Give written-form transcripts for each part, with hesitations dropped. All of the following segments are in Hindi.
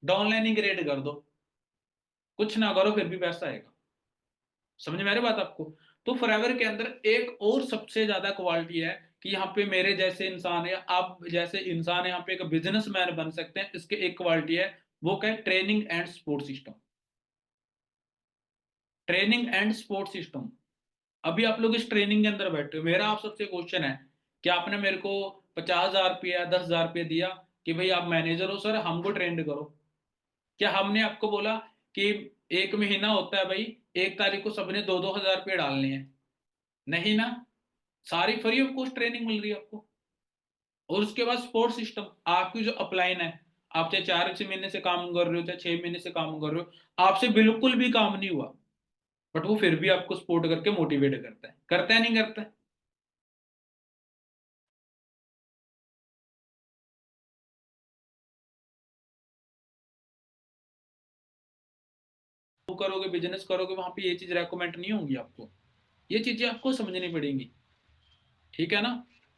डाउनलाइन ही ग्रेड कर दो, कुछ ना करो फिर भी पैसा आएगा। समझ में आ रही बात आपको? तो फॉरएवर के अंदर एक और सबसे ज्यादा क्वालिटी है कि यहाँ पे मेरे जैसे इंसान है, आप जैसे इंसान है यहाँ पे एक बिजनेसमैन बन सकते हैं। इसके एक क्वालिटी है, वो क्या है? Training and support system. Training and support system. अभी आप लोग इस ट्रेनिंग के अंदर बैठे हो, मेरा आप सबसे क्वेश्चन है कि आपने मेरे को 50,000 रुपया 10,000 रुपया दिया कि भाई आप मैनेजर हो सर, हमको ट्रेंड करो। क्या हमने आपको बोला कि एक महीना होता है भाई, 1 तारीख को सबने 2-2 हजार रुपये डालने हैं? नहीं ना। सारी फ्री ऑफ कॉस्ट ट्रेनिंग मिल रही है आपको। और उसके बाद सपोर्ट सिस्टम, आपकी जो अपलाइन है, आप चाहे 4 महीने से काम कर रहे हो चाहे 6 महीने से काम कर रहे हो, आपसे बिल्कुल भी काम नहीं हुआ, बट वो फिर भी आपको सपोर्ट करके मोटिवेट करता है नहीं करता है? वो करोगे, बिजनेस करोगे, वहां पे ये चीज रेकमेंड नहीं होंगी आपको। ये चीजें आपको समझनी पड़ेंगी। ठीक है ना?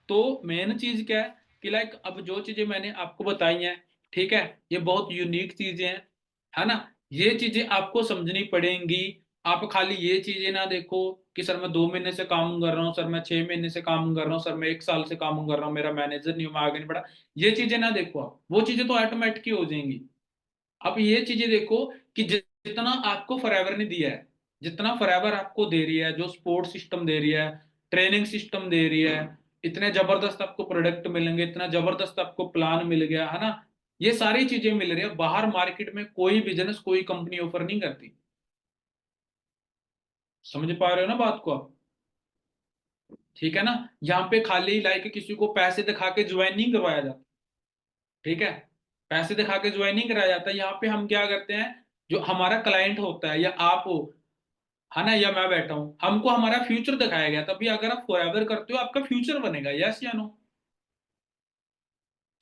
तो मेन चीज क्या है कि लाइक अब जो चीजें मैंने आपको बताई हैं, ठीक है, ये बहुत यूनिक चीजें हैं, है ना? ये चीजें आपको समझनी पड़ेंगी। आप खाली ये चीजें ना देखो कि सर मैं 2 महीने से काम कर रहा हूँ, सर मैं 6 महीने से काम कर रहा हूँ, सर मैं 1 साल से काम कर रहा हूँ, मेरा मैनेजर नहीं हूं, मैं आगे नहीं बढ़ा। ये चीजें ना देखो आप, वो चीजें तो ऑटोमेटिक ही हो जाएंगी। आप ये चीजें देखो कि जितना आपको फॉरएवर ने दिया है, जितना फॉरएवर आपको दे रही है, जो सपोर्ट सिस्टम दे रही है, ट्रेनिंग सिस्टम दे रही है, इतने जबरदस्त आपको प्रोडक्ट मिलेंगे, इतना जबरदस्त आपको प्लान मिल गया है ना, ये सारी चीजें मिल रही है। बाहर मार्केट में कोई बिजनेस कोई कंपनी ऑफर नहीं करती। समझ पा रहे हो ना बात को आप? ठीक है ना? यहाँ पे खाली लाइक किसी को पैसे दिखा के ज्वाइन नहीं करवाया जाता। ठीक है? पैसे दिखा के ज्वाइन नहीं कराया जाता। यहाँ पे हम क्या करते हैं, जो हमारा क्लाइंट होता है या आप हो, है ना, या मैं बैठा हूं, हमको हमारा फ्यूचर दिखाया गया, तभी अगर आप फॉरएवर करते हो आपका फ्यूचर बनेगा, यस या नो?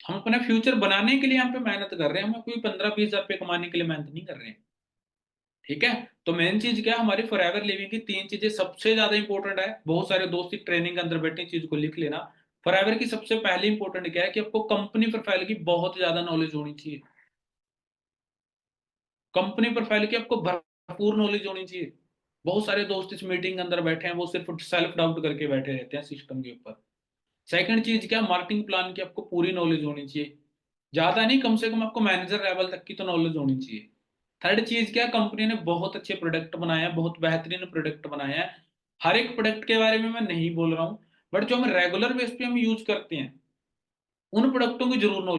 हम अपने फ्यूचर बनाने के लिए यहाँ पे मेहनत कर रहे हैं, हम कोई 15-20 हजार रुपये कमाने के लिए मेहनत नहीं कर रहे हैं। ठीक है? तो मेन चीज क्या है, हमारी फॉरएवर लिविंग की 3 चीजें सबसे ज्यादा इंपॉर्टेंट है। बहुत सारे दोस्त की ट्रेनिंग के अंदर बैठे चीज को लिख लेना। फॉरएवर की सबसे पहली इंपॉर्टेंट क्या है कि आपको कंपनी प्रोफाइल की बहुत ज्यादा नॉलेज होनी चाहिए। कंपनी प्रोफाइल की आपको भरपूर नॉलेज होनी चाहिए। बहुत सारे दोस्त इस मीटिंग के अंदर बैठे हैं, वो सिर्फ सेल्फ डाउट करके बैठे रहते हैं सिस्टम के ऊपर। सेकंड चीज क्या, मार्केटिंग प्लान की आपको पूरी नॉलेज होनी चाहिए। ज्यादा नहीं, कम से कम आपको मैनेजर लेवल तक की तो नॉलेज होनी चाहिए। थर्ड चीज क्या, कंपनी ने बहुत अच्छे प्रोडक्ट बनाए हैं, बहुत बेहतरीन प्रोडक्ट बनाए हैं। हर एक प्रोडक्ट के बारे में मैं नहीं बोल रहा हूँ, बट जो हम रेगुलर बेस पे हम यूज करते हैं, उन प्रोडक्टों की जरूर नॉलेज